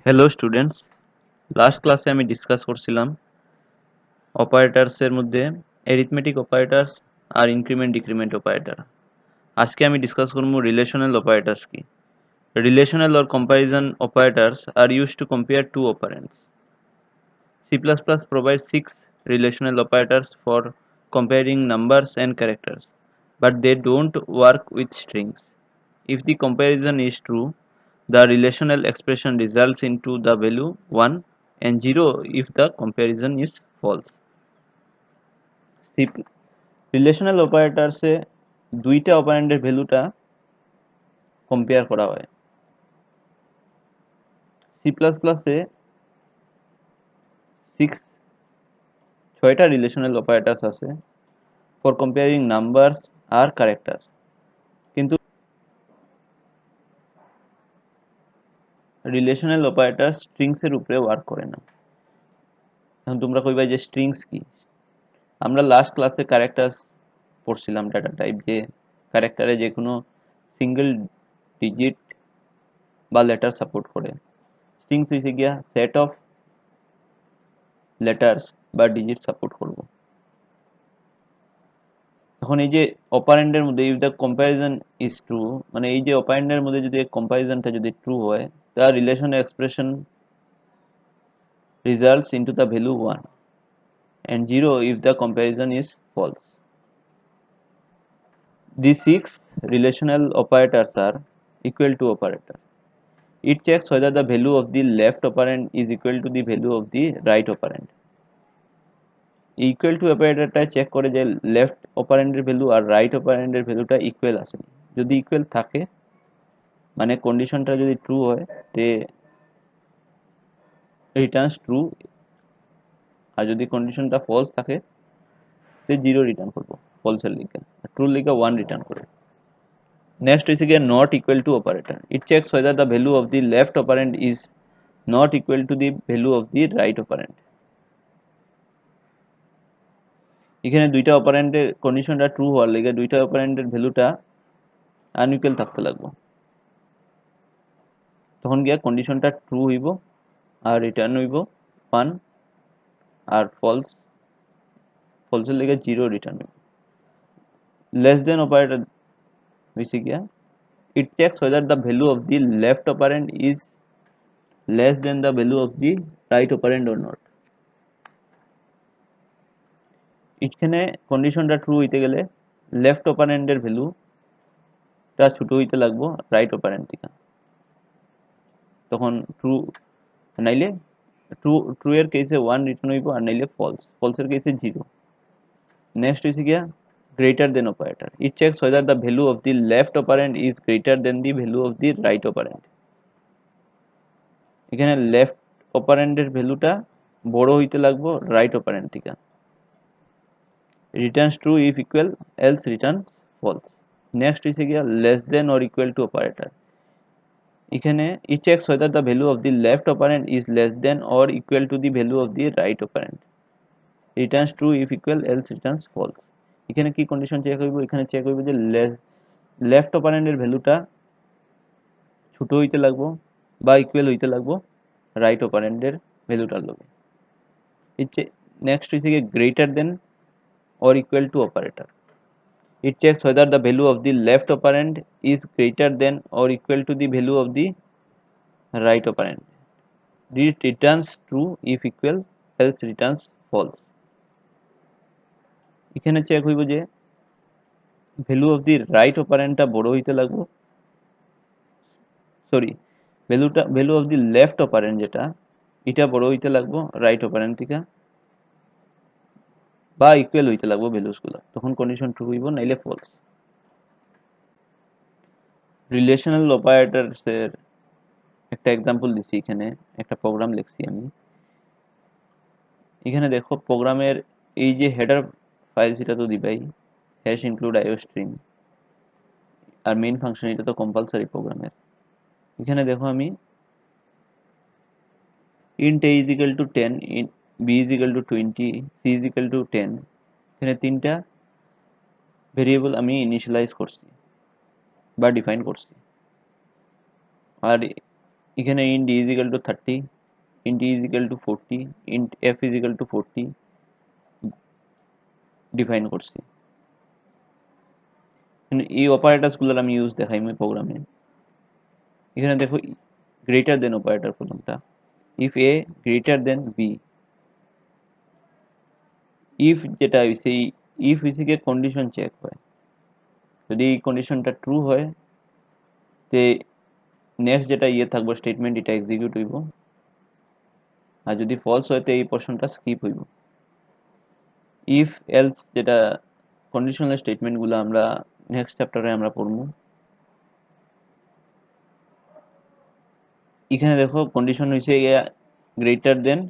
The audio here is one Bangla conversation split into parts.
হ্যালো স্টুডেন্টস, লাস্ট ক্লাসে আমি ডিসকাস করছিলাম অপারেটরসের মধ্যে অ্যারিথমেটিক অপারেটরস আর ইনক্রিমেন্ট ডিক্রিমেন্ট অপারেটর। আজকে আমি ডিসকাস করব রিলেশনাল অপারেটরস কি। Relational or comparison operators are used to compare two operands. C++ provides 6 relational operators for comparing numbers and characters, but they don't work with strings. If the comparison is true, the relational expression results into the value 1 and 0 if the comparison is false. Relational অপারেটরসে দুইটা অপারেন্ডের ভ্যালুটা কম্পেয়ার করা হয়। সি প্লাস প্লাসে ছয়টা রিলেশনাল অপারেটরস আছে ফর কম্পেয়ারিং নাম্বারস আর ক্যারেক্টার্স, কিন্তু রিলেশনাল অপারেটর স্ট্রিংস এর উপরে ওয়ার্ক করে না। এখন তোমরা কইবা যে স্ট্রিংস কি। আমরা লাস্ট ক্লাসে ক্যারেক্টার্স পড়ছিলাম, ডাটা টাইপ, যে ক্যারেক্টারে যে কোনো সিঙ্গেল ডিজিট বা লেটার সাপোর্ট করে। স্ট্রিংস হইছে গিয়া সেট অফ লেটার্স বা ডিজিট সাপোর্ট করব। এখন এই যে অপারেন্ডের মধ্যে if the comparison is true, মানে এই যে অপারেন্ডের মধ্যে যদি কম্প্যারিজনটা যদি ট্রু হয়, the relation expression results into the value 1 and 0 if the comparison is false. These 6 relational operators are equal to operator. It checks whether the value of the left operand is equal to the value of the right operand. Equal to অপারেটরটা চেক করে যে লেফট অপারেন্ডের ভ্যালু আর রাইট অপারেন্ডের ভ্যালুটা ইকুয়াল আছে। যদি ইকুয়াল থাকে, মানে কন্ডিশনটা যদি ট্রু হয়, তে রিটার্নস ট্রু, আর যদি কন্ডিশনটা ফলস থাকে তে 0 রিটার্ন করবো ফলসের লিগে, ট্রুর লিগে 1 রিটার্ন করে। নেক্সট হইছে গিয়ে not equal to operator. It checks whether the value of the left operand is not equal to the value of the right operand. এখানে দুইটা অপারেন্ডের কন্ডিশনটা ট্রু হওয়ার লিগে দুইটা অপারেন্ডের ভ্যালুটা আনইকুয়াল থাকতে লাগবে, তখন গিয়া কন্ডিশনটা ট্রু হইব আর রিটার্ন হইব 1, আর ফলসের লিগে 0 রিটার্ন হইব। লেস দেন অপারেটর হইছে গিয়া it checks whether the value of the left operand is less than the value of the right operand or not. এখানে কন্ডিশনটা ট্রু হইতে গেলে লেফট অপারেন্ডের ভ্যালুটা ছোট হইতে লাগবো রাইট অপারেন্ড থেকে, তখন ট্রু, নাইলে ট্রু এর কেসে 1 রিটার্ন হইব, আর নাইলে ফলসের কেসে 0। নেক্সট হইছে গিয়া greater than operator. It checks whether the value of the left operand is greater than the value of the right operand. এখানে লেফট অপারেন্ডের ভ্যালুটা বড় হইতে লাগবো রাইট অপারেন্ড থেকে। Returns true if equal, else returns false. Next হইছে গিয়া less than or equal to operator. এখানে it checks whether the value of the left operand is less than or equal to the value of the right operand. Returns true if equal, else returns false. এখানে কি কন্ডিশন চেক হইব? এখানে চেক হইব যে লেফট অপারেন্ডের ভ্যালুটা ছোট হইতে লাগবো বা ইকুয়াল হইতে লাগবো রাইট অপারেন্ডের ভ্যালুটার লগে। নেক্সট হইছে কি greater than or equal to operator. It checks whether the value of the left operand is greater than or equal to the value of the right operand. It returns true if equal, else returns false. এখানে চেক হইব যে ভ্যালু অফ দি রাইট অপারেন্ডটা বড় হইতে লাগবো, sorry, value of the left operand যেটা, এটা বড় হইতে লাগবো রাইট অপারেন্ড থেকে বা ইকুয়াল হইতে লাগবো ভ্যালুসগুলো, তখন কন্ডিশন ট্রু হইব, নাইলে ফলস। রিলেশনাল অপারেটরসের একটা এক্সাম্পল দিছি, এখানে একটা প্রোগ্রাম লিখছি আমি। এখানে দেখো প্রোগ্রামের এই যে হেডার ফাইল, সেটা তো দিবাই, হ্যাশ ইনক্লুড আইও স্ট্রিং, আর মেইন ফাংশন এটা তো কম্পালসারি প্রোগ্রামের। এখানে দেখো আমি int a is equal to 10, b is equal to 20, c is equal to 10, এখানে তিনটা ভেরিয়েবল আমি ইনিশিয়ালাইজ করছি বা ডিফাইন করছি। আর এখানে int d is equal to 30, int e is equal to 40, int f is equal to 40 define করছি। এই অপারেটরসগুলোর আমি ইউজ দেখাই মই প্রোগ্রামে। এখানে দেখো গ্রেটার দেন অপারেটর প্রথমটা, if A greater than b, if যেটা হইছে ইফ হইছে কি কন্ডিশন চেক হয়, যদি এই কন্ডিশনটা ট্রু হয় তে নেক্সট যেটা থাকবে স্টেটমেন্ট এটা এক্সিকিউট হইব, আর যদি ফলস হয় তো এই পোর্শনটা স্কিপ হইব। ইফ এলস যেটা কন্ডিশনাল স্টেটমেন্টগুলো আমরা নেক্সট চ্যাপ্টারে আমরা পড়ব। এখানে দেখো কন্ডিশন হইছে গ্রেটার দেন,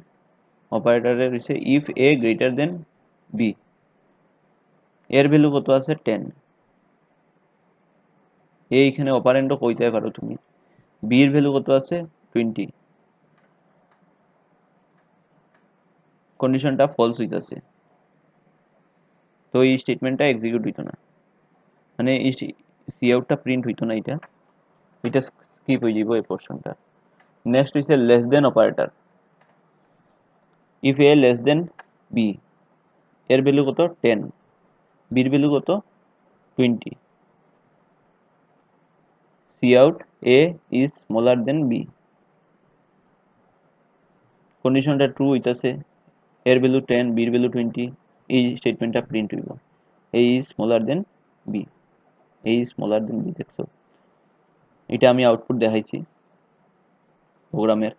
অপারেটরের হইছে if A greater than b, এর ভ্যালু কত আছে 10, এইখানে অপারেন্ডও কইতে পারো তুমি, বি এর ভ্যালু কত আছে 20, কন্ডিশনটা ফলস হইতাছে, তো এই স্টেটমেন্টটা এক্সিকিউট হইতো না, মানে এই সি আউটটা প্রিন্ট হইতো না, এটা স্কিপ হয়ে যাব এই পোর্শনটা। নেক্সট হইছে less than operator, if A less than b, এর ভ্যালু কত 10, বির ভ্যালু কত 20, C out a is smaller than b, কন্ডিশনটা ট্রু হইতাছে, এর ভ্যালু 10, বির ভ্যালু 20, এই স্টেটমেন্টটা প্রিন্ট হইব A is smaller than B, A is smaller than B. দেখছো এটা আমি আউটপুট দেখাইছি প্রোগ্রামের।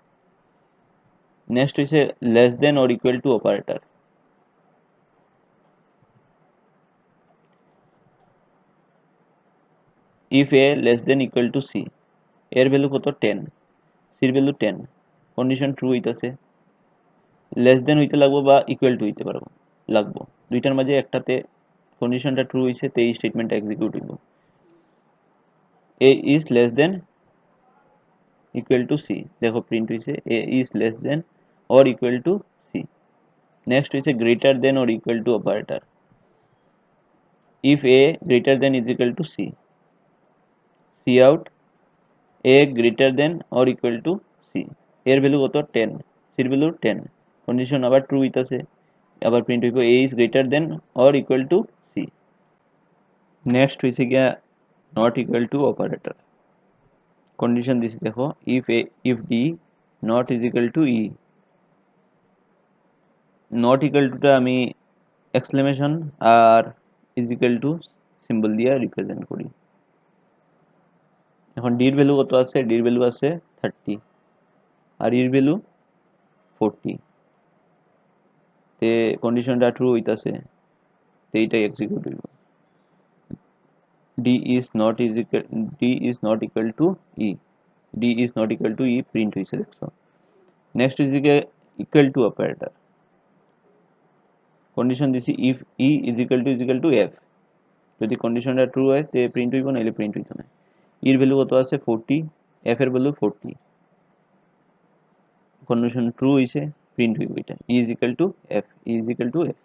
নেক্সট হইছে less than or equal to operator, if A less than equal to C, এর ভ্যালু কত 10, সির ভ্যালু 10, কন্ডিশন ট্রু হইতাছে, লেস দেন হইতে লাগবো বা ইকুয়াল টু হইতে পারবো লাগবো, দুইটার মাঝে একটাতে কন্ডিশনটা ট্রু হইছে তো এই স্টেটমেন্টটা এক্সিকিউট হইব, A is less than equal to C, দেখো প্রিন্ট হইছে A is less than or equal to C. Next হইছে greater than or equal to operator, if A greater than is equal to C, C out A greater than or equal to C, এর ভ্যালু কত 10, সির ভ্যালু 10, কন্ডিশন আবার ট্রু হইতাছে, আবার প্রিন্ট হইব A is greater than or equal to C. Next হইছে গিয়া not equal to operator, condition দিছি দেখো if d not is equal to e, not equal টুটা আমি এক্সক্লেমেশন আর ইজ ইকুয়াল টু সিম্বল দিয়ে রিপ্রেজেন্ট করি। এখন ডির ভ্যালু কত আছে, ডির ভ্যালু আছে 30 আর ইর ভ্যালু 40, তে কন্ডিশনটা ট্রু হইতাছে, তো এইটাই এক্সিকিউট হইব, d is not equal to e, d is not equal to e print হইছে দেখছো। Next is equal to operator, condition দিছি if E is equal to F, যদি কন্ডিশনটা ট্রু হয় তে প্রিন্ট হইব, নাহলে প্রিন্ট হইতো না। ইর ভ্যালু কত আছে 40, এফ এর ভ্যালু 40, কন্ডিশন ট্রু হইছে প্রিন্ট হইব এটা E is equal to F, E is equal to F.